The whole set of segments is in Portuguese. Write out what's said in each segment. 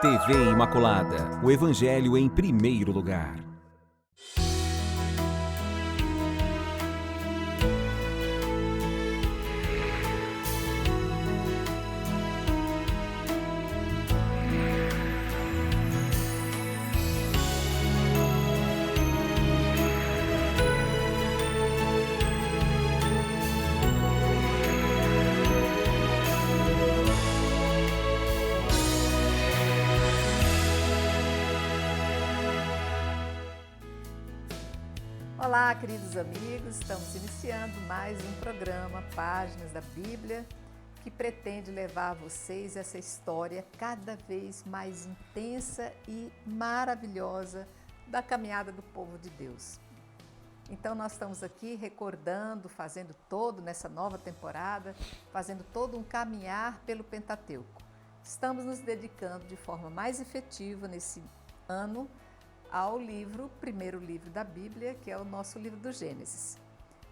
TV Imaculada, o Evangelho em primeiro lugar. Olá, queridos amigos, estamos iniciando mais um programa Páginas da Bíblia, que pretende levar a vocês essa história cada vez mais intensa e maravilhosa da caminhada do povo de Deus. Então nós estamos aqui recordando, fazendo todo, nessa nova temporada, fazendo todo um caminhar pelo Pentateuco. Estamos nos dedicando de forma mais efetiva nesse ano ao primeiro livro da Bíblia, que é o nosso livro do Gênesis.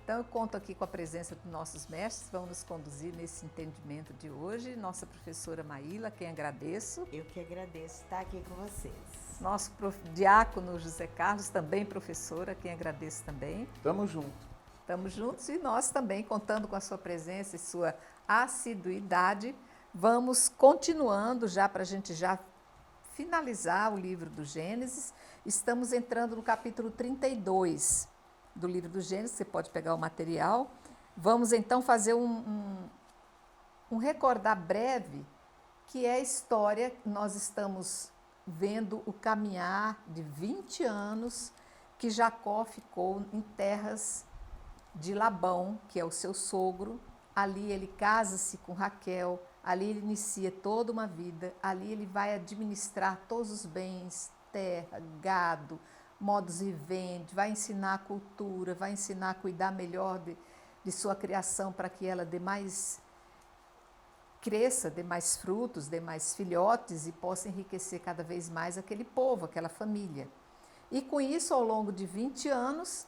Então eu conto aqui com a presença dos nossos mestres, vão nos conduzir nesse entendimento de hoje. Nossa professora Maíla, quem agradeço. Eu que agradeço estar aqui com vocês. Nosso diácono José Carlos, também professora, quem agradeço também. Estamos juntos. Estamos juntos e nós também, contando com a sua presença e sua assiduidade, vamos continuando já para a gente já finalizar o livro do Gênesis. Estamos entrando no capítulo 32 do livro do Gênesis, você pode pegar o material. Vamos então fazer um recordar breve, que é a história. Nós estamos vendo o caminhar de 20 anos que Jacó ficou em terras de Labão, que é o seu sogro. Ali ele casa-se com Raquel, ali ele inicia toda uma vida, ali ele vai administrar todos os bens, terra, gado, modus vivendi, vai ensinar a cultura, vai ensinar a cuidar melhor de sua criação para que ela cresça, dê mais frutos, dê mais filhotes e possa enriquecer cada vez mais aquele povo, aquela família. E com isso, ao longo de 20 anos,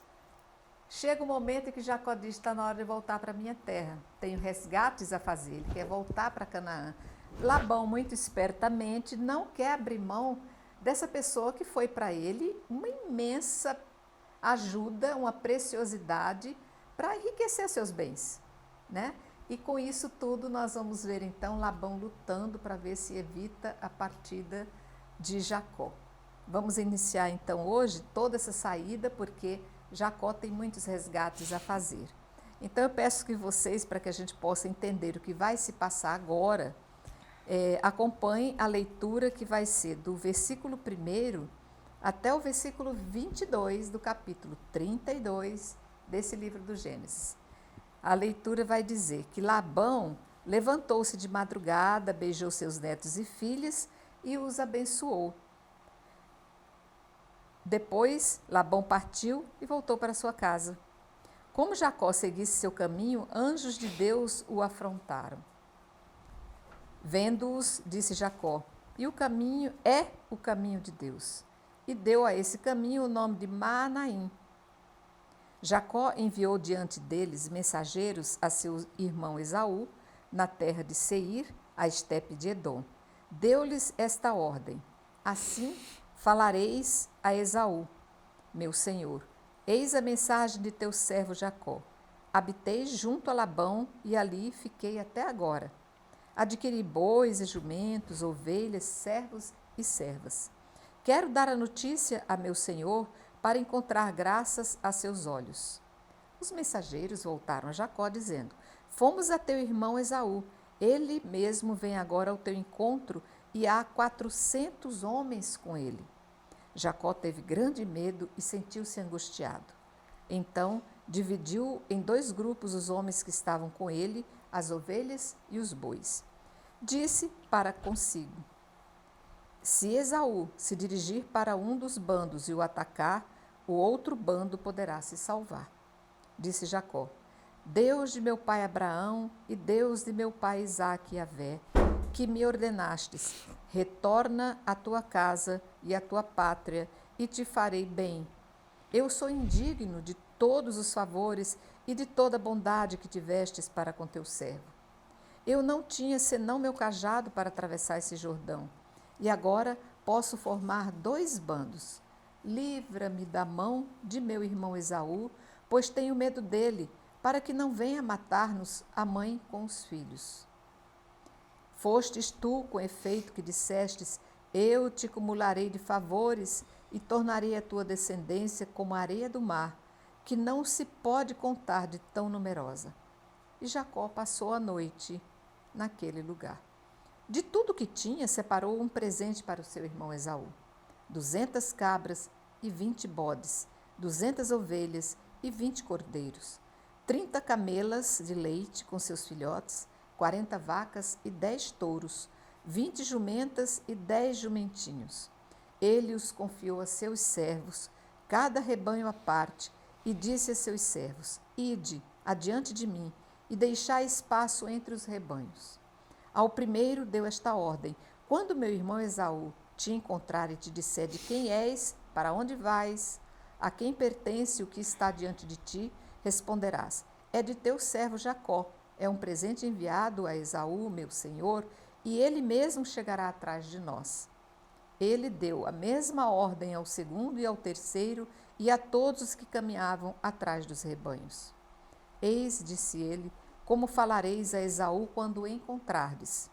chega o momento em que Jacó diz: está na hora de voltar para a minha terra, tenho resgates a fazer, ele quer voltar para Canaã. Labão, muito espertamente, não quer abrir mão dessa pessoa que foi para ele uma imensa ajuda, uma preciosidade para enriquecer seus bens, né? E com isso tudo nós vamos ver então Labão lutando para ver se evita a partida de Jacó. Vamos iniciar então hoje toda essa saída, porque Jacó tem muitos resgates a fazer. Então eu peço que vocês, para que a gente possa entender o que vai se passar agora, acompanhem a leitura que vai ser do versículo 1 até o versículo 22 do capítulo 32 desse livro do Gênesis. A leitura vai dizer que Labão levantou-se de madrugada, beijou seus netos e filhas e os abençoou. Depois, Labão partiu e voltou para sua casa. Como Jacó seguisse seu caminho, anjos de Deus o afrontaram. Vendo-os, disse Jacó: e o caminho é o caminho de Deus. E deu a esse caminho o nome de Maanaim. Jacó enviou diante deles mensageiros a seu irmão Esaú, na terra de Seir, a estepe de Edom. Deu-lhes esta ordem: assim falareis a Esaú, meu senhor: eis a mensagem de teu servo Jacó. Habitei junto a Labão e ali fiquei até agora. Adquiri bois e jumentos, ovelhas, servos e servas. Quero dar a notícia a meu senhor para encontrar graças a seus olhos. Os mensageiros voltaram a Jacó dizendo: fomos a teu irmão Esaú, ele mesmo vem agora ao teu encontro e há 400 homens com ele. Jacó teve grande medo e sentiu-se angustiado. Então dividiu em 2 grupos os homens que estavam com ele, as ovelhas e os bois. Disse para consigo: se Esaú se dirigir para um dos bandos e o atacar, o outro bando poderá se salvar. Disse Jacó: Deus de meu pai Abraão e Deus de meu pai Isaque e Javé, que me ordenastes, retorna à tua casa e à tua pátria, e te farei bem. Eu sou indigno de todos os favores e de toda a bondade que tivestes para com teu servo. Eu não tinha senão meu cajado para atravessar esse Jordão. E agora posso formar 2 bandos. Livra-me da mão de meu irmão Esaú, pois tenho medo dele, para que não venha matar-nos a mãe com os filhos. Fostes tu, com efeito, que dissestes: eu te cumularei de favores e tornarei a tua descendência como a areia do mar, que não se pode contar de tão numerosa. E Jacó passou a noite naquele lugar. De tudo que tinha, separou um presente para o seu irmão Esaú: 200 cabras e 20 bodes, 200 ovelhas e 20 cordeiros, 30 camelas de leite com seus filhotes, 40 vacas e 10 touros, 20 jumentas e 10 jumentinhos. Ele os confiou a seus servos, cada rebanho à parte, e disse a seus servos: ide adiante de mim e deixai espaço entre os rebanhos. Ao primeiro deu esta ordem: quando meu irmão Esaú te encontrar e te disser de quem és, para onde vais, a quem pertence o que está diante de ti, responderás: é de teu servo Jacó. É um presente enviado a Esaú, meu senhor, e ele mesmo chegará atrás de nós. Ele deu a mesma ordem ao segundo e ao terceiro e a todos os que caminhavam atrás dos rebanhos. Eis, disse ele, como falareis a Esaú quando o encontrardes.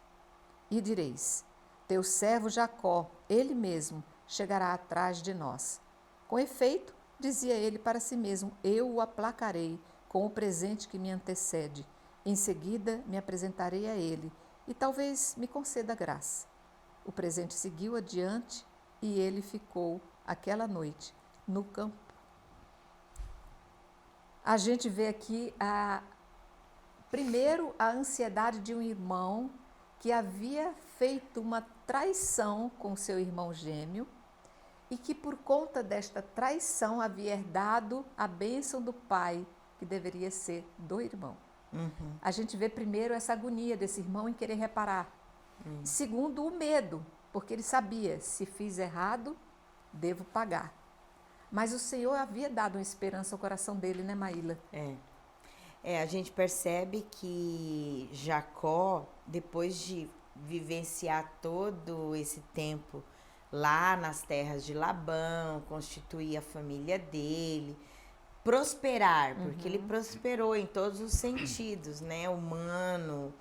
E direis: teu servo Jacó, ele mesmo, chegará atrás de nós. Com efeito, dizia ele para si mesmo: eu o aplacarei com o presente que me antecede. Em seguida, me apresentarei a ele e talvez me conceda graça. O presente seguiu adiante e ele ficou aquela noite no campo. A gente vê aqui, primeiro, a ansiedade de um irmão que havia feito uma traição com seu irmão gêmeo e que, por conta desta traição, havia herdado a bênção do pai, que deveria ser do irmão. A gente vê primeiro essa agonia desse irmão em querer reparar. Segundo, o medo, porque ele sabia: se fiz errado, devo pagar. Mas o Senhor havia dado uma esperança ao coração dele, né, Maíla? A gente percebe que Jacó, depois de vivenciar todo esse tempo lá nas terras de Labão, constituir a família dele, prosperar, porque ele prosperou em todos os sentidos, né? Humano,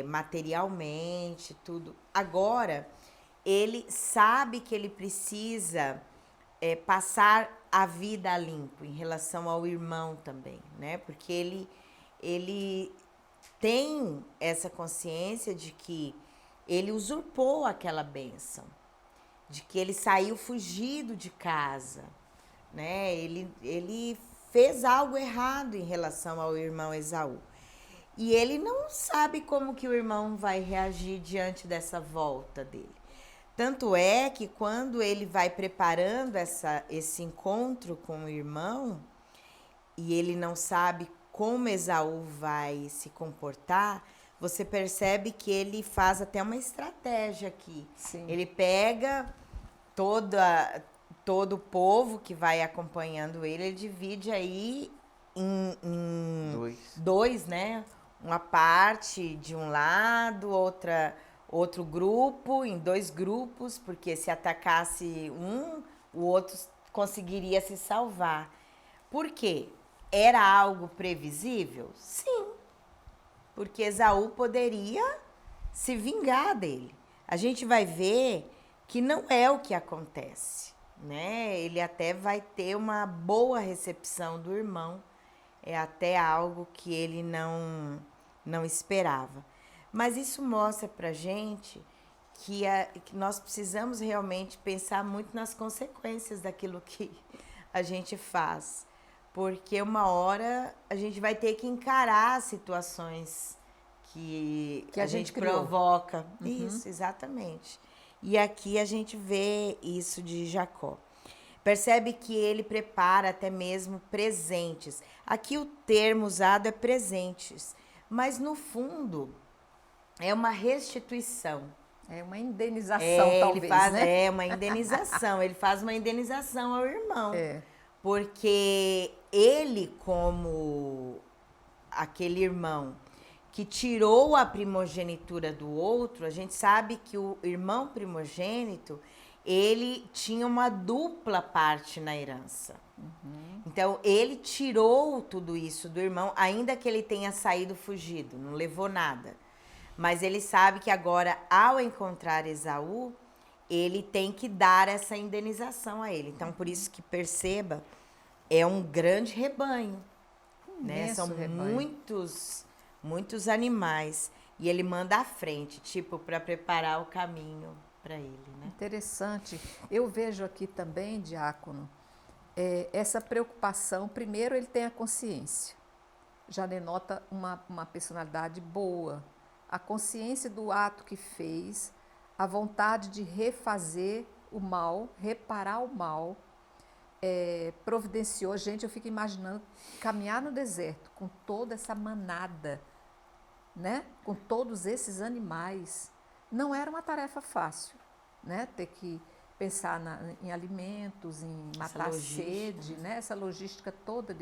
materialmente, tudo. Agora, ele sabe que ele precisa passar a vida a limpo em relação ao irmão também, né? Porque ele tem essa consciência de que ele usurpou aquela bênção, de que ele saiu fugido de casa, né? Ele fez algo errado em relação ao irmão Esaú. E ele não sabe como que o irmão vai reagir diante dessa volta dele. Tanto é que quando ele vai preparando esse encontro com o irmão, e ele não sabe como Esaú vai se comportar, você percebe que ele faz até uma estratégia aqui. Sim. Ele pega todo o povo que vai acompanhando ele divide aí em dois, né? Uma parte de um lado, outro grupo, em 2 grupos, porque se atacasse um, o outro conseguiria se salvar. Por quê? Era algo previsível? Sim, porque Esaú poderia se vingar dele. A gente vai ver que não é o que acontece, né? Ele até vai ter uma boa recepção do irmão, é até algo que ele não esperava. Mas isso mostra pra gente que nós precisamos realmente pensar muito nas consequências daquilo que a gente faz. Porque uma hora a gente vai ter que encarar situações que a gente provoca. Isso, exatamente. E aqui a gente vê isso de Jacó. Percebe que ele prepara até mesmo presentes. Aqui o termo usado é presentes, mas no fundo é uma restituição. É uma indenização, talvez, né? É uma indenização. Ele faz uma indenização ao irmão. Porque ele, como aquele irmão que tirou a primogenitura do outro, a gente sabe que o irmão primogênito, ele tinha uma dupla parte na herança. Então, ele tirou tudo isso do irmão, ainda que ele tenha saído fugido, não levou nada. Mas ele sabe que agora, ao encontrar Esaú, ele tem que dar essa indenização a ele. Então, por isso que perceba, é um grande rebanho. Né? São rebanho. muitos animais. E ele manda à frente, tipo, para preparar o caminho para ele. Né? Interessante. Eu vejo aqui também, diácono, essa preocupação. Primeiro, ele tem a consciência. Já denota uma personalidade boa. A consciência do ato que fez, a vontade de refazer o mal, reparar o mal, providenciou. Gente, eu fico imaginando caminhar no deserto com toda essa manada, né? Com todos esses animais. Não era uma tarefa fácil, né? Ter que pensar em alimentos, em matar a sede, né? Essa logística toda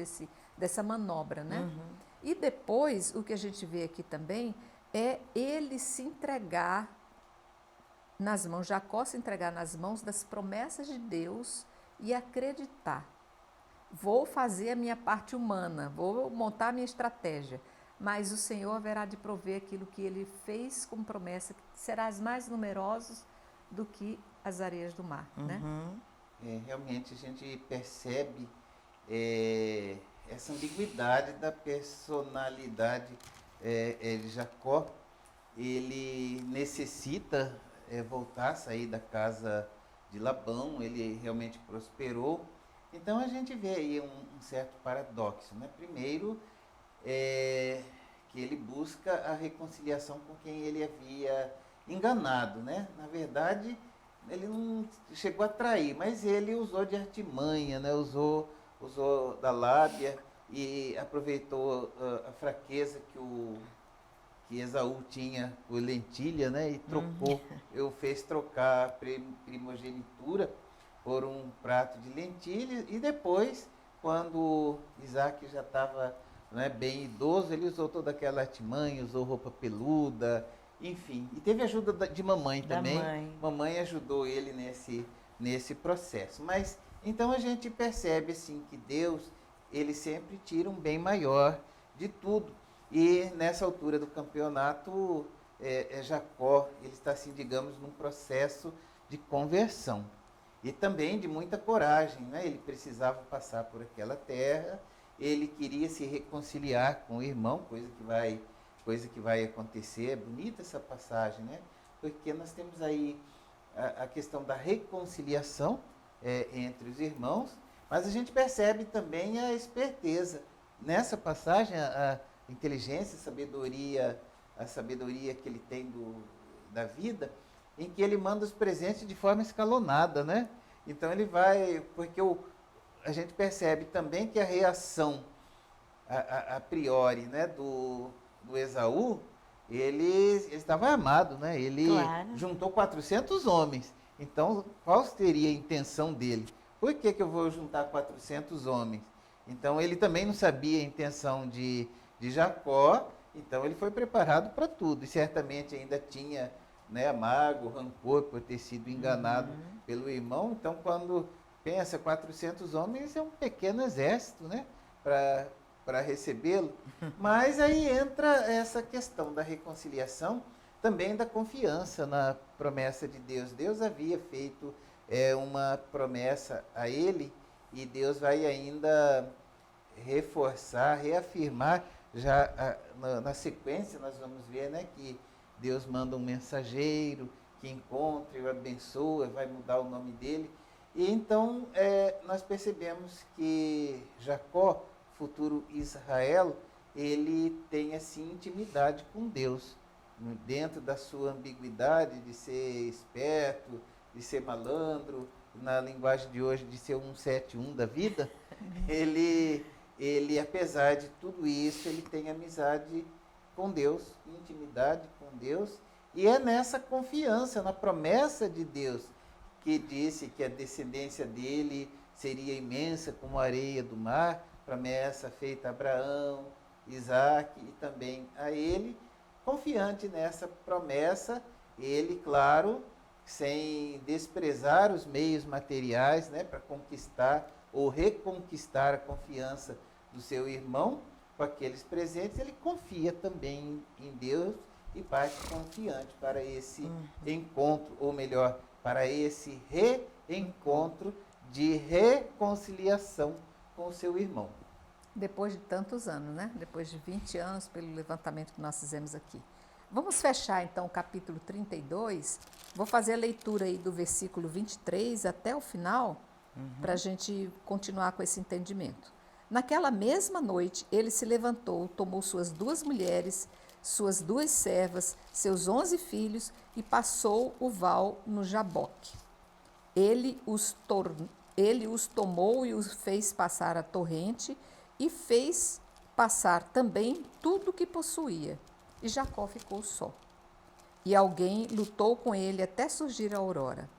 dessa manobra, né? Uhum. E depois, o que a gente vê aqui também é ele se entregar nas mãos, Jacó se entregar nas mãos das promessas de Deus e acreditar. Vou fazer a minha parte humana, vou montar a minha estratégia, mas o Senhor haverá de prover aquilo que ele fez como promessa, que serás mais numerosos do que as areias do mar. Né? Realmente a gente percebe essa ambiguidade da personalidade de Jacó. Ele necessita voltar, sair da casa de Labão, ele realmente prosperou. Então a gente vê aí um certo paradoxo, né? Primeiro, que ele busca a reconciliação com quem ele havia enganado, né? Na verdade, ele não chegou a trair, mas ele usou de artimanha, né? Usou da lábia e aproveitou a fraqueza que Esaú tinha por lentilha, né? E trocou, fez trocar a primogenitura por um prato de lentilha. E depois, quando Isaac já estava bem idoso, ele usou toda aquela artimanha, usou roupa peluda, enfim. E teve ajuda de mamãe também. Mamãe ajudou ele nesse processo. Mas, então a gente percebe assim que Deus, ele sempre tira um bem maior de tudo. E nessa altura do campeonato, Jacó, ele está assim, digamos, num processo de conversão. E também de muita coragem, né? Ele precisava passar por aquela terra, ele queria se reconciliar com o irmão, coisa que vai acontecer. É bonita essa passagem, né? Porque nós temos aí a questão da reconciliação entre os irmãos, mas a gente percebe também a esperteza. Nessa passagem, a inteligência, a sabedoria que ele tem da vida, em que ele manda os presentes de forma escalonada, né? Então ele vai, porque a gente percebe também que a reação a priori, né, do Esaú, ele estava armado, né? Ele juntou 400 homens. Então, qual seria a intenção dele? Por que eu vou juntar 400 homens? Então, ele também não sabia a intenção de Jacó, então ele foi preparado para tudo. E certamente ainda tinha amargo, rancor por ter sido enganado pelo irmão. Então, quando pensa 400 homens, é um pequeno exército, né, para recebê-lo. Mas aí entra essa questão da reconciliação, também da confiança na promessa de Deus. Deus havia feito uma promessa a ele, e Deus vai ainda reforçar, reafirmar. Já na sequência nós vamos ver, né, que Deus manda um mensageiro que encontra e o abençoa, vai mudar o nome dele. E então nós percebemos que Jacó, futuro Israel, ele tem assim intimidade com Deus, dentro da sua ambiguidade de ser esperto, de ser malandro, na linguagem de hoje de ser um 171 da vida. Ele, apesar de tudo isso, ele tem amizade com Deus, intimidade com Deus, e é nessa confiança, na promessa de Deus, que disse que a descendência dele seria imensa como a areia do mar, promessa feita a Abraão, Isaac e também a ele, confiante nessa promessa, ele, claro, sem desprezar os meios materiais, né, para conquistar ou reconquistar a confiança do seu irmão com aqueles presentes, ele confia também em Deus e parte confiante para esse encontro, ou melhor, para esse reencontro de reconciliação com o seu irmão. Depois de tantos anos, né? Depois de 20 anos, pelo levantamento que nós fizemos aqui. Vamos fechar, então, o capítulo 32. Vou fazer a leitura aí do versículo 23 até o final, para a gente continuar com esse entendimento. Naquela mesma noite, ele se levantou, tomou suas 2 mulheres, suas 2 servas, seus 11 filhos e passou o val no Jaboque. Ele os tomou e os fez passar a torrente e fez passar também tudo o que possuía. E Jacó ficou só. E alguém lutou com ele até surgir a aurora.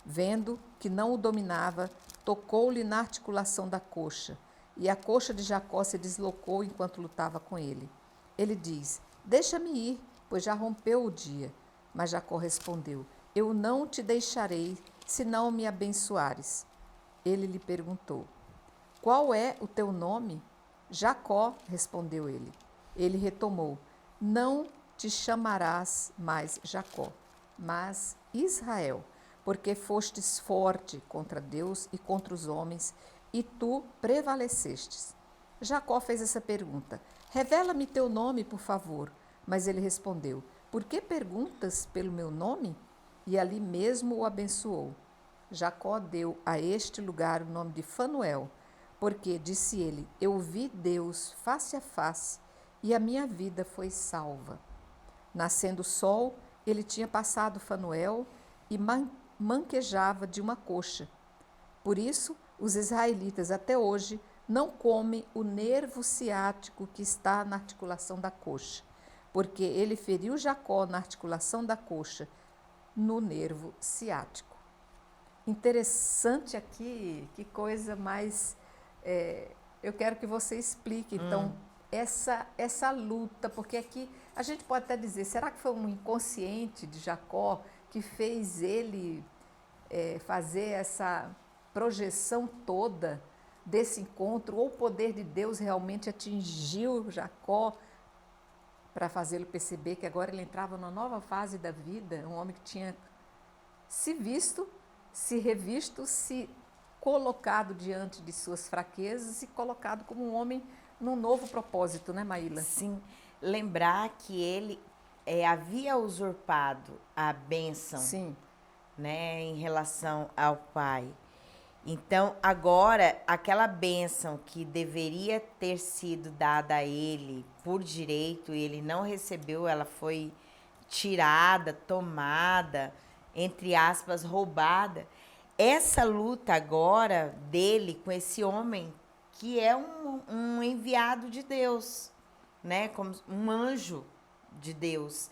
Vendo que não o dominava, tocou-lhe na articulação da coxa, e a coxa de Jacó se deslocou enquanto lutava com ele. Ele diz: deixa-me ir, pois já rompeu o dia. Mas Jacó respondeu: eu não te deixarei, se não me abençoares. Ele lhe perguntou: qual é o teu nome? Jacó, respondeu ele. Ele retomou: não te chamarás mais Jacó, mas Israel, porque fostes forte contra Deus e contra os homens, e tu prevalecestes. Jacó fez essa pergunta: revela-me teu nome, por favor. Mas ele respondeu: por que perguntas pelo meu nome? E ali mesmo o abençoou. Jacó deu a este lugar o nome de Fanuel, porque, disse ele, eu vi Deus face a face, e a minha vida foi salva. Nascendo o sol, ele tinha passado Fanuel e manquejava de uma coxa. Por isso, os israelitas até hoje não comem o nervo ciático que está na articulação da coxa, porque ele feriu Jacó na articulação da coxa, no nervo ciático. Interessante aqui, que coisa mais... eu quero que você explique, então, essa luta, porque aqui a gente pode até dizer, será que foi um inconsciente de Jacó que fez ele fazer essa projeção toda desse encontro, ou o poder de Deus realmente atingiu Jacó para fazê-lo perceber que agora ele entrava numa nova fase da vida, um homem que tinha se visto, se revisto, se colocado diante de suas fraquezas e colocado como um homem num novo propósito, né, Maíla? Sim, lembrar que ele havia usurpado a bênção, Sim, né, em relação ao pai. Então, agora, aquela bênção que deveria ter sido dada a ele por direito, e ele não recebeu, ela foi tirada, tomada, entre aspas, roubada. Essa luta agora dele com esse homem que é um enviado de Deus, né, como um anjo de Deus,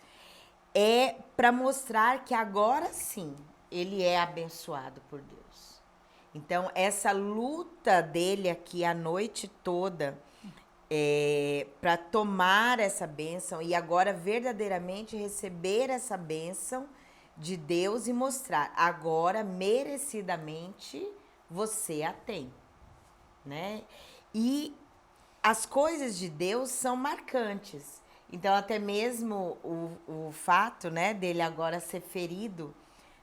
é para mostrar que agora sim ele é abençoado por Deus. Então, essa luta dele aqui a noite toda para tomar essa bênção e agora verdadeiramente receber essa bênção de Deus e mostrar, agora merecidamente você a tem, né? E as coisas de Deus são marcantes. Então, até mesmo o fato, né, dele agora ser ferido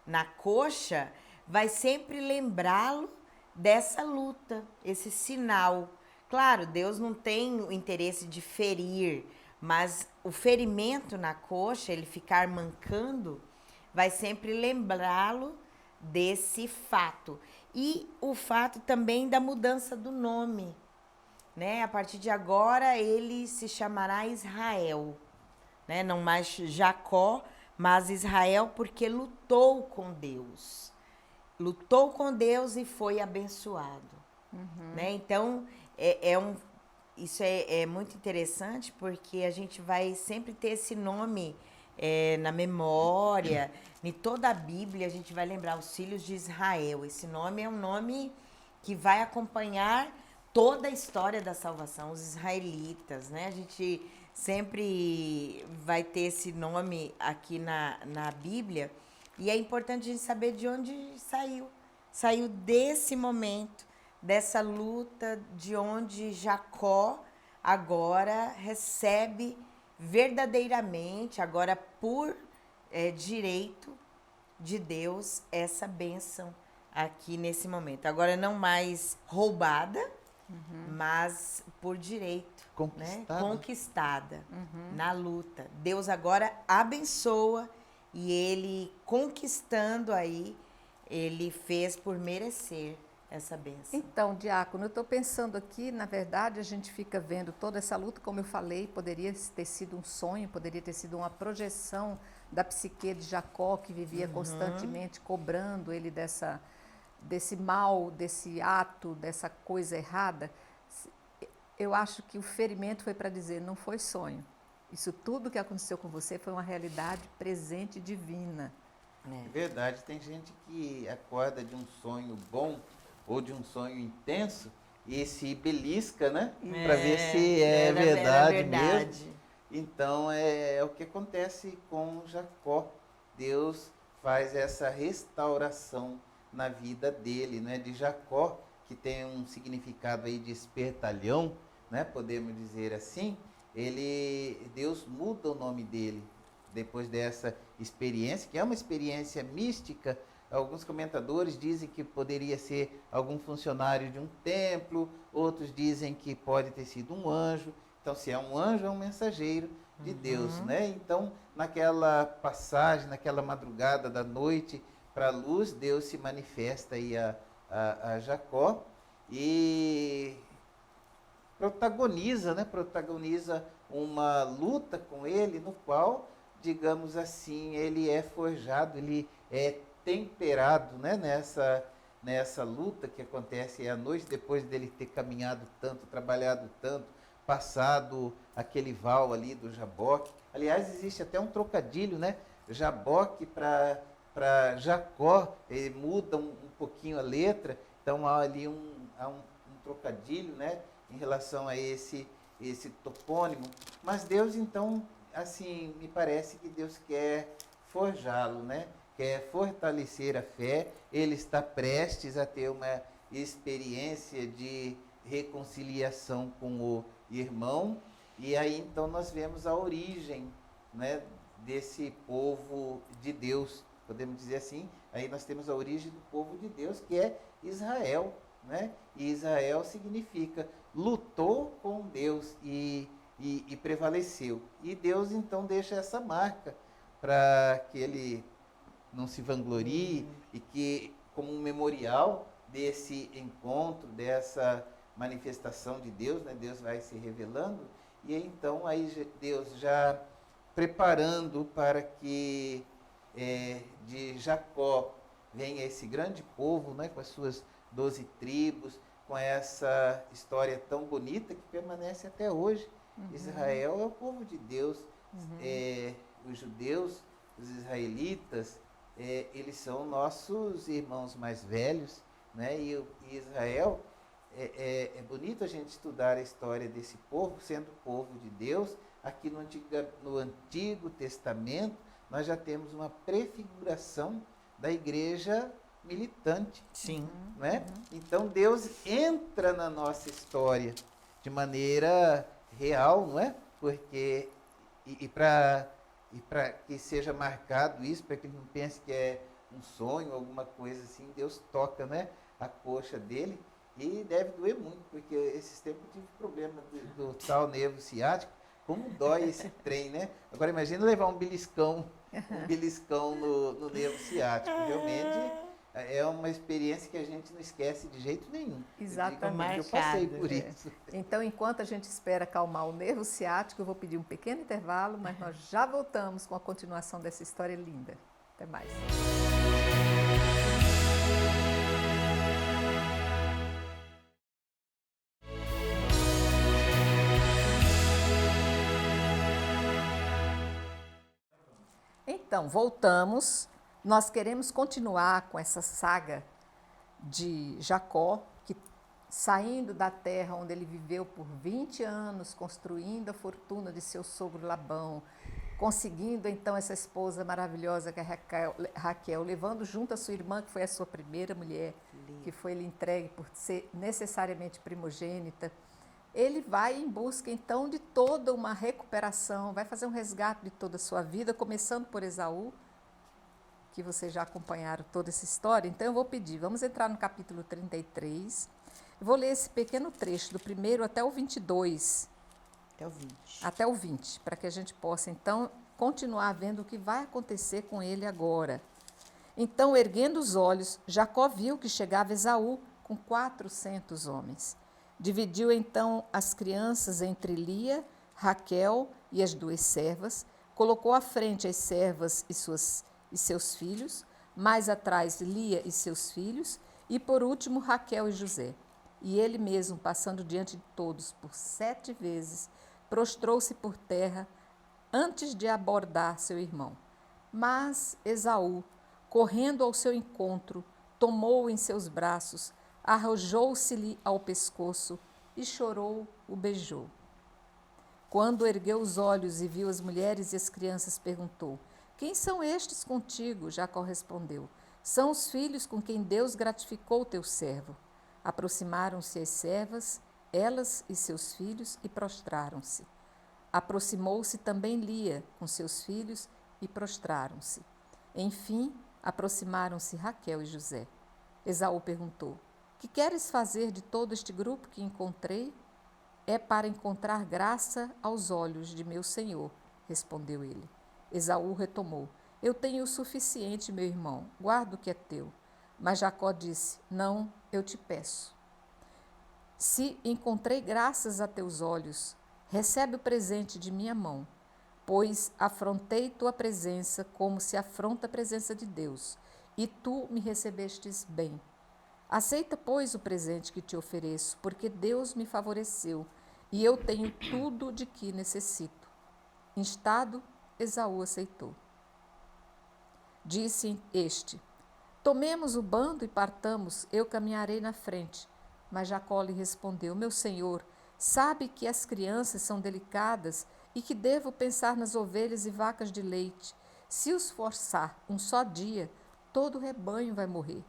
na coxa vai sempre lembrá-lo dessa luta, esse sinal. Claro, Deus não tem o interesse de ferir, mas o ferimento na coxa, ele ficar mancando, vai sempre lembrá-lo desse fato. E o fato também da mudança do nome, né? A partir de agora, ele se chamará Israel, né? Não mais Jacó, mas Israel, porque lutou com Deus. Lutou com Deus e foi abençoado. Né? Então, isso é muito interessante, porque a gente vai sempre ter esse nome na memória. Em toda a Bíblia, a gente vai lembrar os filhos de Israel. Esse nome é um nome que vai acompanhar toda a história da salvação, os israelitas, né? A gente sempre vai ter esse nome aqui na Bíblia, e é importante a gente saber de onde saiu. Saiu desse momento, dessa luta, de onde Jacó agora recebe verdadeiramente, agora por direito de Deus, essa bênção aqui nesse momento. Agora não mais roubada, mas por direito, Conquistada. né? Conquistada na luta. Deus agora abençoa, e ele conquistando aí, ele fez por merecer essa bênção. Então, diácono, eu estou pensando aqui, na verdade, a gente fica vendo toda essa luta, como eu falei, poderia ter sido um sonho, poderia ter sido uma projeção da psique de Jacó, que vivia constantemente cobrando ele desse mal, desse ato, dessa coisa errada. Eu acho que o ferimento foi para dizer, não foi sonho. Isso tudo que aconteceu com você foi uma realidade presente divina. É verdade, tem gente que acorda de um sonho bom ou de um sonho intenso e se belisca, né? Para ver se é verdade mesmo. Então é o que acontece com Jacó. Deus faz essa restauração na vida dele, né? De Jacó, que tem um significado aí de espertalhão, né? Podemos dizer assim. Deus muda o nome dele depois dessa experiência, que é uma experiência mística. Alguns comentadores dizem que poderia ser algum funcionário de um templo, outros dizem que pode ter sido um anjo. Então, se é um anjo, é um mensageiro de Deus, né? Então, naquela passagem, naquela madrugada da noite para a luz, Deus se manifesta aí a Jacó e protagoniza, né? Protagoniza uma luta com ele, no qual, digamos assim, ele é forjado, ele é temperado, né? Nessa luta que acontece à noite, depois dele ter caminhado tanto, trabalhado tanto, passado aquele val ali do Jaboque. Aliás, existe até um trocadilho, né? Jaboque para Jacó, ele muda um pouquinho a letra, então há ali um trocadilho, né? Em relação a esse topônimo. Mas Deus, então, assim, me parece que Deus quer forjá-lo, né? Quer fortalecer a fé. Ele está prestes a ter uma experiência de reconciliação com o irmão. E aí, então, nós vemos a origem, né, desse povo de Deus, podemos dizer assim. Aí nós temos a origem do povo de Deus, que é Israel, né? E Israel significa lutou com Deus e prevaleceu. E Deus então deixa essa marca para que ele não se vanglorie e que, como um memorial desse encontro, dessa manifestação de Deus, né? Deus vai se revelando, e então aí Deus já preparando para que de Jacó venha esse grande povo, né? Com as suas 12 tribos, com essa história tão bonita que permanece até hoje. Israel é o povo de Deus. Os judeus, os israelitas, eles são nossos irmãos mais velhos, né? E Israel, é bonito a gente estudar a história desse povo, sendo povo de Deus. Aqui no Antigo Testamento, nós já temos uma prefiguração da igreja militante. Sim. Né? Então Deus entra na nossa história de maneira real, não é? Porque para que seja marcado isso, para que ele não pense que é um sonho, alguma coisa assim, Deus toca, né, a coxa dele, e deve doer muito, porque esses tempos eu tive problema do tal nervo ciático. Como dói esse trem, né? Agora imagina levar um beliscão no nervo ciático. Realmente é uma experiência que a gente não esquece de jeito nenhum. Exatamente. Eu passei por isso. Então, enquanto a gente espera acalmar o nervo ciático, eu vou pedir um pequeno intervalo, mas nós já voltamos com a continuação dessa história linda. Até mais. Então, voltamos. Nós queremos continuar com essa saga de Jacó, que saindo da terra onde ele viveu por 20 anos, construindo a fortuna de seu sogro Labão, conseguindo então essa esposa maravilhosa que é Raquel, levando junto a sua irmã, que foi a sua primeira mulher, que foi lhe entregue por ser necessariamente primogênita. Ele vai em busca então de toda uma recuperação, vai fazer um resgate de toda a sua vida, começando por Esaú, que vocês já acompanharam toda essa história. Então eu vou pedir, vamos entrar no capítulo 33, eu vou ler esse pequeno trecho, do 1º até o 22. Até o 20. Até o 20, para que a gente possa, então, continuar vendo o que vai acontecer com ele agora. Então, erguendo os olhos, Jacó viu que chegava Esaú com 400 homens. Dividiu, então, as crianças entre Lia, Raquel e as 2 servas, colocou à frente as servas e seus filhos, mais atrás Lia e seus filhos, e, por último, Raquel e José. E ele mesmo, passando diante de todos por 7 vezes, prostrou-se por terra antes de abordar seu irmão. Mas Esaú, correndo ao seu encontro, tomou-o em seus braços, arrojou-se-lhe ao pescoço e chorou, o beijou. Quando ergueu os olhos e viu as mulheres e as crianças, perguntou: quem são estes contigo? Jacó respondeu: são os filhos com quem Deus gratificou o teu servo. Aproximaram-se as servas, elas e seus filhos, e prostraram-se. Aproximou-se também Lia com seus filhos e prostraram-se. Enfim, aproximaram-se Raquel e José. Esaú perguntou: que queres fazer de todo este grupo que encontrei? É para encontrar graça aos olhos de meu senhor, respondeu ele. Esaú retomou: eu tenho o suficiente, meu irmão, guarda o que é teu. Mas Jacó disse: não, eu te peço. Se encontrei graças a teus olhos, recebe o presente de minha mão, pois afrontei tua presença como se afronta a presença de Deus, e tu me recebestes bem. Aceita, pois, o presente que te ofereço, porque Deus me favoreceu, e eu tenho tudo de que necessito. Instado, Esaú aceitou. Disse este: tomemos o bando e partamos, eu caminharei na frente. Mas Jacó lhe respondeu: meu senhor, sabe que as crianças são delicadas e que devo pensar nas ovelhas e vacas de leite. Se os forçar um só dia, todo o rebanho vai morrer.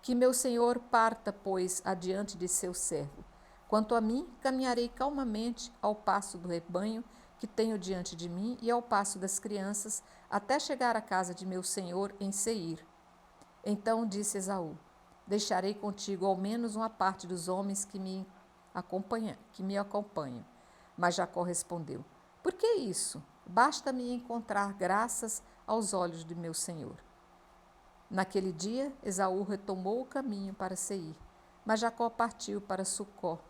Que meu senhor parta, pois, adiante de seu servo. Quanto a mim, caminharei calmamente ao passo do rebanho que tenho diante de mim e ao passo das crianças, até chegar à casa de meu senhor em Seir. Então disse Esaú: deixarei contigo ao menos uma parte dos homens que me acompanham. Mas Jacó respondeu: por que isso? Basta-me encontrar graças aos olhos de meu senhor. Naquele dia, Esaú retomou o caminho para Seir, mas Jacó partiu para Sucó,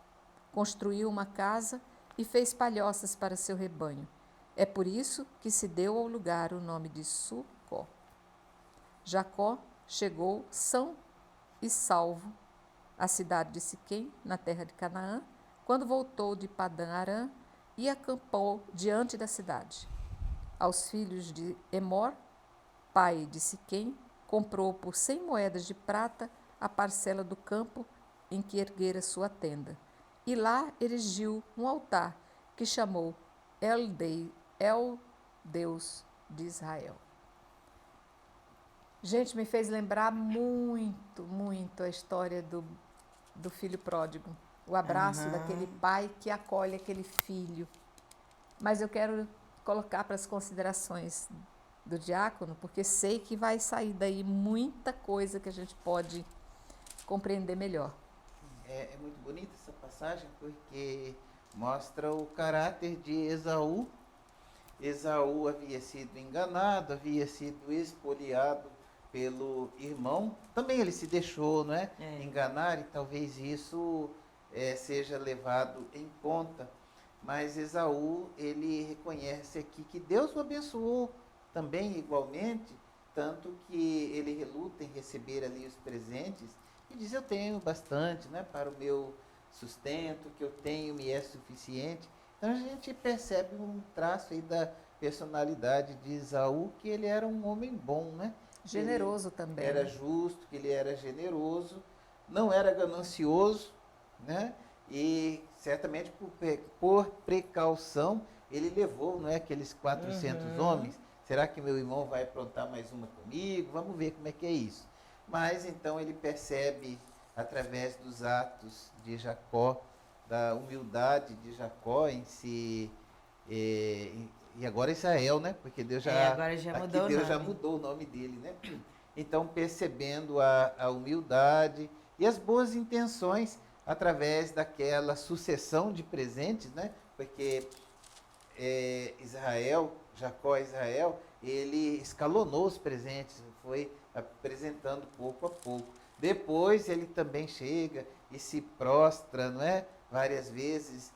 construiu uma casa e fez palhoças para seu rebanho. É por isso que se deu ao lugar o nome de Sucó. Jacó chegou são e salvo à cidade de Siquém, na terra de Canaã, quando voltou de Padã-Arã e acampou diante da cidade. Aos filhos de Emor, pai de Siquém, comprou por 100 moedas de prata a parcela do campo em que erguera sua tenda. E lá erigiu um altar que chamou El Deus de Israel. Gente, me fez lembrar muito, muito a história do filho pródigo. O abraço daquele pai que acolhe aquele filho. Mas eu quero colocar para as considerações do diácono, porque sei que vai sair daí muita coisa que a gente pode compreender melhor. É muito bonita essa passagem, porque mostra o caráter de Esaú. Esaú havia sido enganado, havia sido espoliado pelo irmão. Também ele se deixou, não é? Enganar, e talvez isso seja levado em conta. Mas Esaú, ele reconhece aqui que Deus o abençoou também igualmente, tanto que ele reluta em receber ali os presentes e diz: eu tenho bastante, né, para o meu sustento, que eu tenho me é suficiente. Então a gente percebe um traço aí da personalidade de Esaú, que ele era um homem bom, né? Generoso também. Era justo, que ele era generoso, não era ganancioso, né? E certamente por precaução ele levou, não é, aqueles 400 homens. Será que meu irmão vai aprontar mais uma comigo? Vamos ver como é que é isso. Mas então ele percebe, através dos atos de Jacó, da humildade de Jacó em si, e agora Israel, né? Porque Deus já, agora já aqui mudou Deus o já nome. mudou o nome dele, né? Então, percebendo a humildade e as boas intenções através daquela sucessão de presentes, né? Porque Jacó Israel, ele escalonou os presentes, foi apresentando pouco a pouco. Depois ele também chega e se prostra, não é? Várias vezes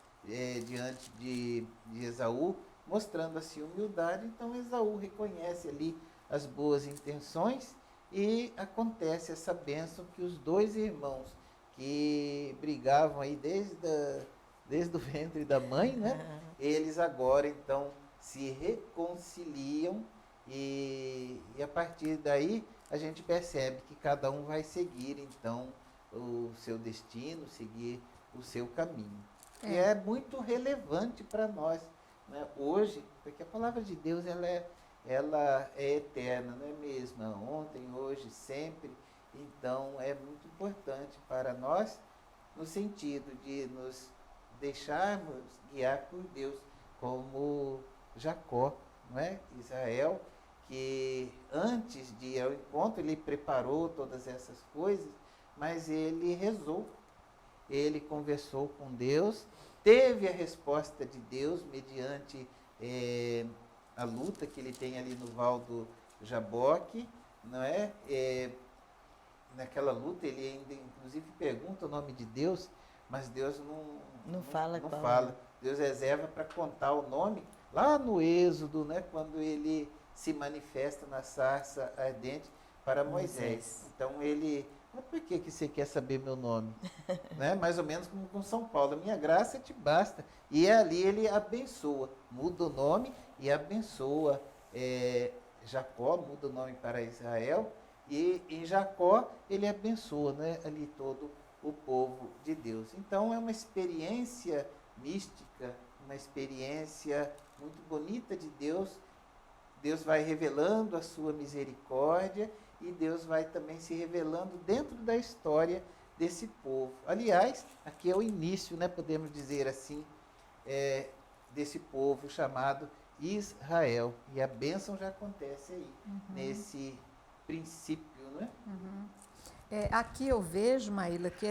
diante de Esaú, mostrando assim humildade. Então Esaú reconhece ali as boas intenções e acontece essa bênção que os dois irmãos que brigavam aí desde o ventre da mãe, né? Eles agora então se reconciliam e a partir daí a gente percebe que cada um vai seguir então o seu destino, seguir o seu caminho. E é muito relevante para nós, né, hoje, porque a palavra de Deus ela é eterna, não é mesmo? Ontem, hoje, sempre. Então é muito importante para nós no sentido de nos deixarmos guiar por Deus, como Jacó, não é? Israel, que antes de ir ao encontro, ele preparou todas essas coisas, mas ele rezou, ele conversou com Deus, teve a resposta de Deus mediante a luta que ele tem ali no Val do Jaboque, não é? Naquela luta ele ainda inclusive pergunta o nome de Deus, mas Deus não fala. Deus reserva para contar o nome lá no Êxodo, né, quando ele se manifesta na sarça ardente para Moisés. Então ele, mas por que você quer saber meu nome? Né? Mais ou menos como com São Paulo, a minha graça te basta. E ali ele abençoa, muda o nome e abençoa Jacó, muda o nome para Israel, e em Jacó ele abençoa, né, ali todo o povo de Deus. Então é uma experiência mística, uma experiência muito bonita de Deus. Deus vai revelando a sua misericórdia e Deus vai também se revelando dentro da história desse povo. Aliás, aqui é o início, né, podemos dizer assim, desse povo chamado Israel. E a bênção já acontece aí, nesse princípio, né? Aqui eu vejo, Maíla, que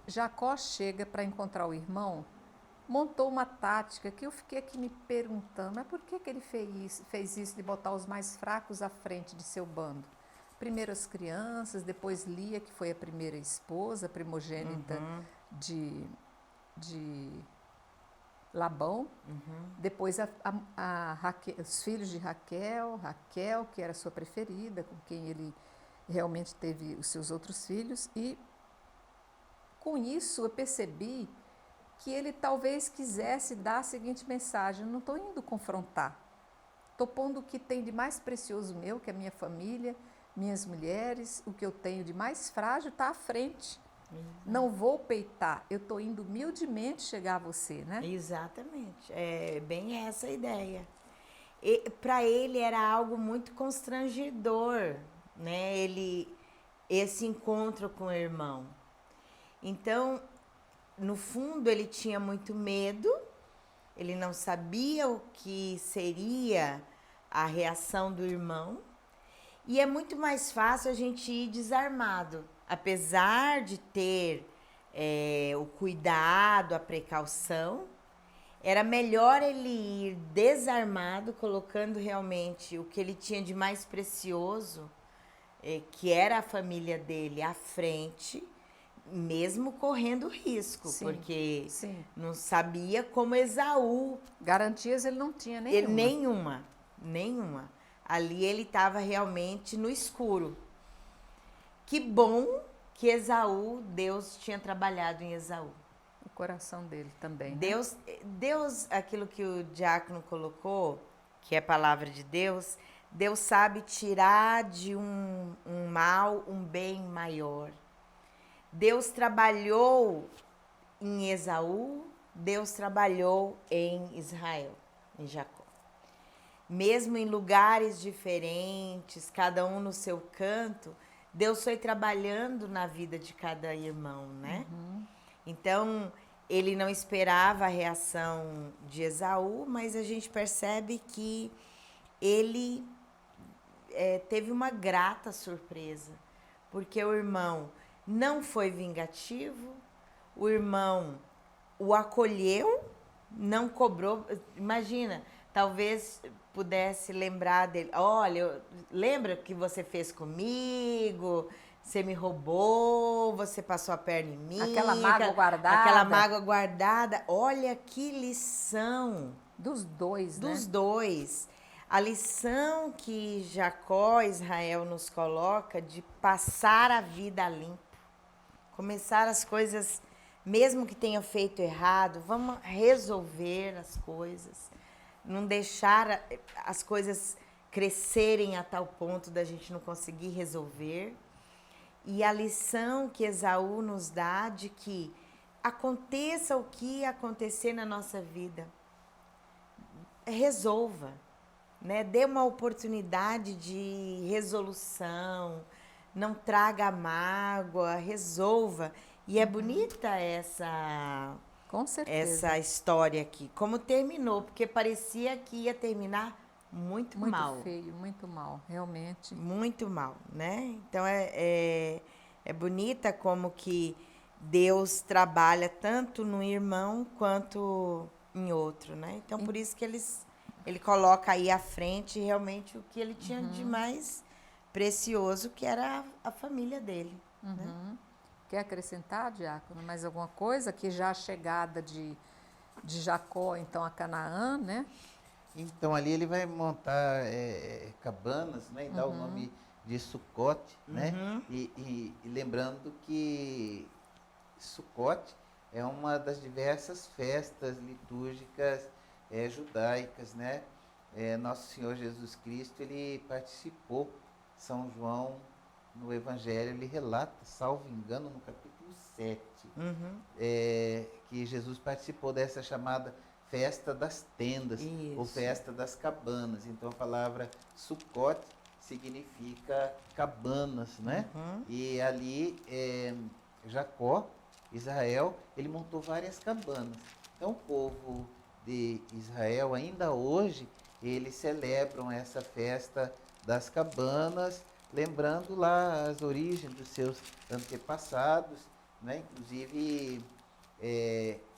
Jacó chega para encontrar o irmão, montou uma tática que eu fiquei aqui me perguntando, mas por que ele fez isso de botar os mais fracos à frente de seu bando? Primeiro as crianças, depois Lia, que foi a primeira esposa, primogênita de Labão, depois os filhos de Raquel, que era sua preferida, com quem ele realmente teve os seus outros filhos, e com isso eu percebi que ele talvez quisesse dar a seguinte mensagem: não estou indo confrontar, estou pondo o que tem de mais precioso meu, que é a minha família, minhas mulheres, o que eu tenho de mais frágil está à frente. Não vou peitar, eu estou indo humildemente chegar a você, né? Exatamente, é bem essa a ideia. Para ele era algo muito constrangedor, né? Esse encontro com o irmão. Então, no fundo, ele tinha muito medo, ele não sabia o que seria a reação do irmão, e é muito mais fácil a gente ir desarmado. Apesar de ter o cuidado, a precaução, era melhor ele ir desarmado, colocando realmente o que ele tinha de mais precioso, que era a família dele, à frente, mesmo correndo risco, porque não sabia como Esaú. Garantias ele não tinha nenhuma. Nenhuma. Ali ele estava realmente no escuro. Que bom que Deus tinha trabalhado em Esaú. O coração dele também. Deus, aquilo que o diácono colocou, que é a palavra de Deus, Deus sabe tirar de um mal um bem maior. Deus trabalhou em Esaú, Deus trabalhou em Israel, em Jacó. Mesmo em lugares diferentes, cada um no seu canto, Deus foi trabalhando na vida de cada irmão, né? Então, ele não esperava a reação de Esaú, mas a gente percebe que ele teve uma grata surpresa, porque o irmão não foi vingativo, o irmão o acolheu, não cobrou. Imagina, talvez pudesse lembrar dele. Olha, lembra que você fez comigo? Você me roubou, você passou a perna em mim. Aquela mágoa guardada. Aquela mágoa guardada. Olha que lição. Dos dois, né? Dos dois. A lição que Jacó, Israel, nos coloca de passar a vida limpo. Começar as coisas, mesmo que tenha feito errado, vamos resolver as coisas. Não deixar as coisas crescerem a tal ponto da gente não conseguir resolver. E a lição que Esaú nos dá de que aconteça o que acontecer na nossa vida, resolva, né? Dê uma oportunidade de resolução, não traga mágoa, resolva. E é bonita Com certeza. essa história aqui, como terminou, porque parecia que ia terminar muito mal. Muito feio, muito mal, realmente. Muito mal, né? Então é bonita como que Deus trabalha tanto no irmão quanto em outro, né? Então por isso que ele coloca aí à frente realmente o que ele tinha de mais precioso, que era a família dele. Né? Quer acrescentar, Diácono, mais alguma coisa? Que já a chegada de Jacó, então, a Canaã, né? Então ali ele vai montar cabanas, né? E dar o nome de Sucote, né? E lembrando que Sucote é uma das diversas festas litúrgicas judaicas, né? Nosso Senhor Jesus Cristo, ele participou, São João, no Evangelho, ele relata, salvo engano, no capítulo 7, que Jesus participou dessa chamada festa das tendas, ou festa das cabanas. Então a palavra Sucote significa cabanas, né? E ali Jacó, Israel, ele montou várias cabanas. Então o povo de Israel, ainda hoje, eles celebram essa festa das cabanas, lembrando lá as origens dos seus antepassados, né? Inclusive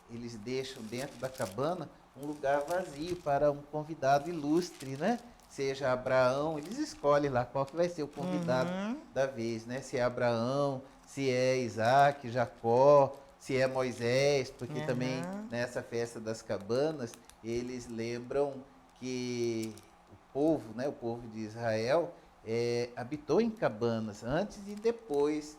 eles deixam dentro da cabana um lugar vazio para um convidado ilustre, né? Seja Abraão, eles escolhem lá qual que vai ser o convidado da vez, né? Se é Abraão, se é Isaac, Jacó, se é Moisés, porque também nessa festa das cabanas eles lembram que o povo, né? O povo de Israel habitou em cabanas antes e depois,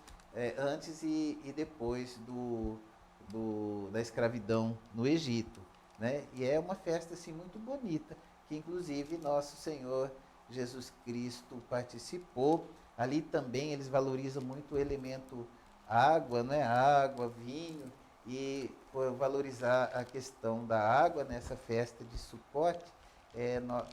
da escravidão no Egito, né? E é uma festa assim muito bonita, que inclusive nosso Senhor Jesus Cristo participou. Ali também eles valorizam muito o elemento água, né? Água, vinho, e por valorizar a questão da água nessa festa de Sucote,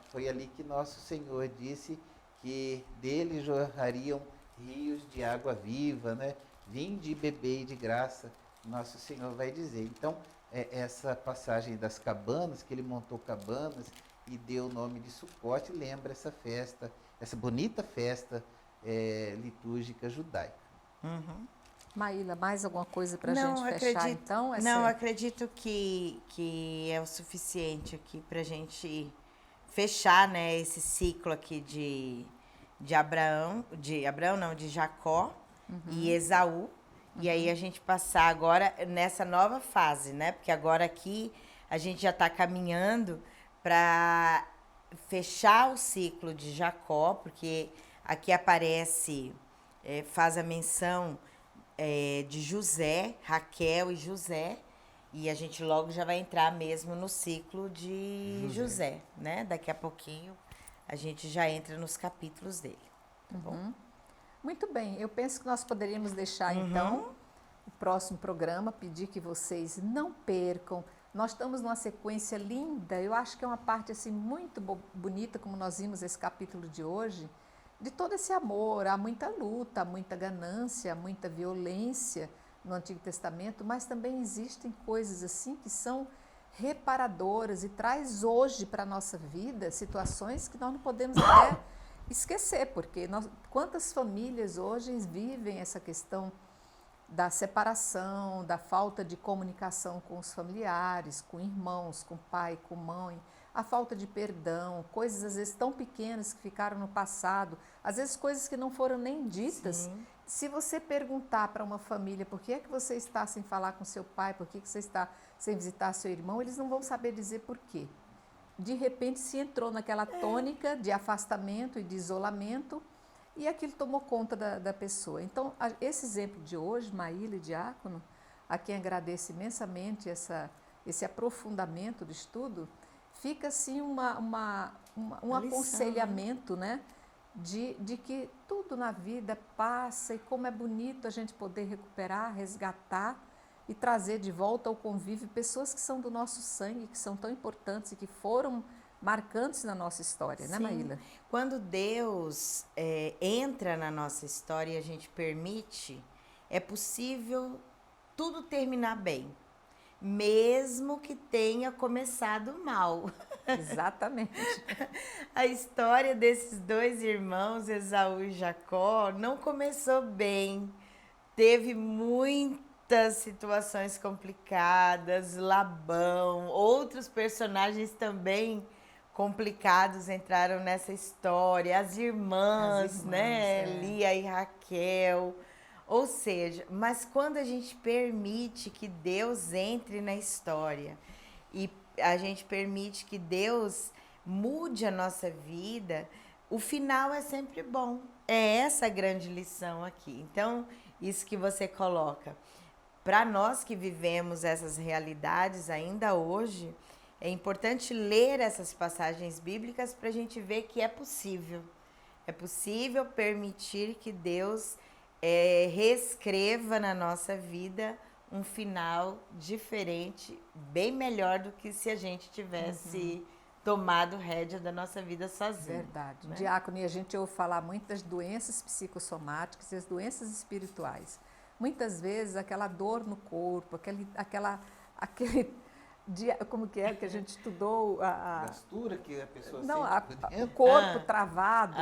foi ali que nosso Senhor disse que dele jorrariam rios de água viva, né? Vinde e bebei de graça, nosso Senhor vai dizer. Então, essa passagem das cabanas, que ele montou cabanas e deu o nome de Sucote, lembra essa festa, essa bonita festa litúrgica judaica. Maíla, mais alguma coisa para a gente fechar, então? Não, acredito que é o suficiente aqui para a gente fechar, né, esse ciclo aqui de Jacó e Esaú. E aí a gente passar agora nessa nova fase, né? Porque agora aqui a gente já está caminhando para fechar o ciclo de Jacó, porque aqui aparece, faz a menção de José, Raquel e José, e a gente logo já vai entrar mesmo no ciclo de José, né? Daqui a pouquinho a gente já entra nos capítulos dele, tá bom? Muito bem, eu penso que nós poderíamos deixar, então, o próximo programa, pedir que vocês não percam. Nós estamos numa sequência linda, eu acho que é uma parte assim muito bonita, como nós vimos esse capítulo de hoje, de todo esse amor. Há muita luta, há muita ganância, há muita violência no Antigo Testamento, mas também existem coisas assim que são reparadoras e traz hoje para a nossa vida situações que nós não podemos até esquecer, porque quantas famílias hoje vivem essa questão da separação, da falta de comunicação com os familiares, com irmãos, com pai, com mãe, a falta de perdão, coisas às vezes tão pequenas que ficaram no passado, às vezes coisas que não foram nem ditas. Sim. Se você perguntar para uma família por que é que você está sem falar com seu pai, por que você está sem visitar seu irmão, eles não vão saber dizer por quê. De repente se entrou naquela tônica de afastamento e de isolamento e aquilo tomou conta da pessoa. Então, esse exemplo de hoje, Maíla e Diácono, a quem agradeço imensamente esse aprofundamento do estudo, fica assim um aconselhamento, né? De que tudo na vida passa e como é bonito a gente poder recuperar, resgatar e trazer de volta ao convívio pessoas que são do nosso sangue, que são tão importantes e que foram marcantes na nossa história, né, Maíla? Quando Deus entra na nossa história e a gente permite, é possível tudo terminar bem, mesmo que tenha começado mal. Exatamente. A história desses dois irmãos, Esaú e Jacó, não começou bem. Teve muitas situações complicadas, Labão, outros personagens também complicados entraram nessa história, as irmãs, né? Lia e Raquel. Ou seja, mas quando a gente permite que Deus entre na história e a gente permite que Deus mude a nossa vida, o final é sempre bom. É essa a grande lição aqui. Então, isso que você coloca, para nós que vivemos essas realidades ainda hoje, é importante ler essas passagens bíblicas para a gente ver que é possível. É possível permitir que Deus reescreva na nossa vida um final diferente, bem melhor do que se a gente tivesse tomado rédea da nossa vida sozinho. Verdade. Né? Diácono, e a gente ouve falar muito das doenças psicossomáticas e as doenças espirituais. Muitas vezes aquela dor no corpo, aquele como que é que a gente estudou? A gastura que a pessoa sente. O corpo travado,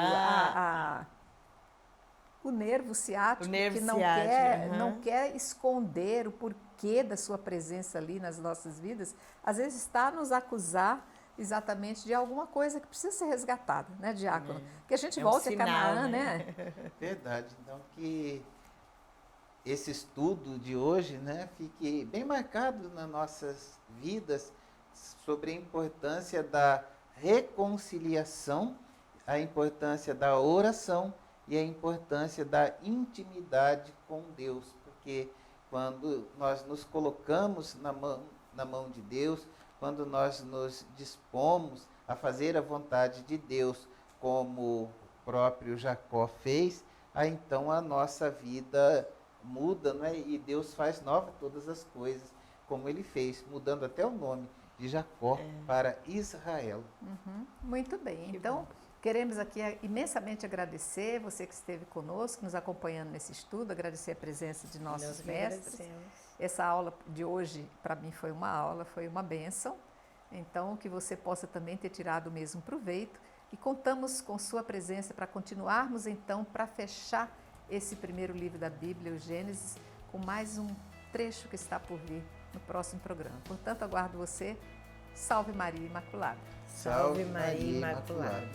o nervo ciático, que não quer esconder o porquê da sua presença ali nas nossas vidas, às vezes está a nos acusar exatamente de alguma coisa que precisa ser resgatada, né, Diácono? Que a gente volte a Canaã, né? Verdade. Então, que esse estudo de hoje, né, fique bem marcado nas nossas vidas sobre a importância da reconciliação, a importância da oração e a importância da intimidade com Deus, porque quando nós nos colocamos na mão de Deus, quando nós nos dispomos a fazer a vontade de Deus, como o próprio Jacó fez, aí então a nossa vida muda, não é? E Deus faz nova todas as coisas, como ele fez, mudando até o nome de Jacó para Israel. Muito bem, então queremos aqui imensamente agradecer você que esteve conosco, nos acompanhando nesse estudo, agradecer a presença de nossos mestres. Essa aula de hoje, para mim, foi uma aula, foi uma bênção. Então, que você possa também ter tirado o mesmo proveito. E contamos com sua presença para continuarmos, então, para fechar esse primeiro livro da Bíblia, o Gênesis, com mais um trecho que está por vir no próximo programa. Portanto, aguardo você. Salve Maria Imaculada. Salve Maria Imaculada.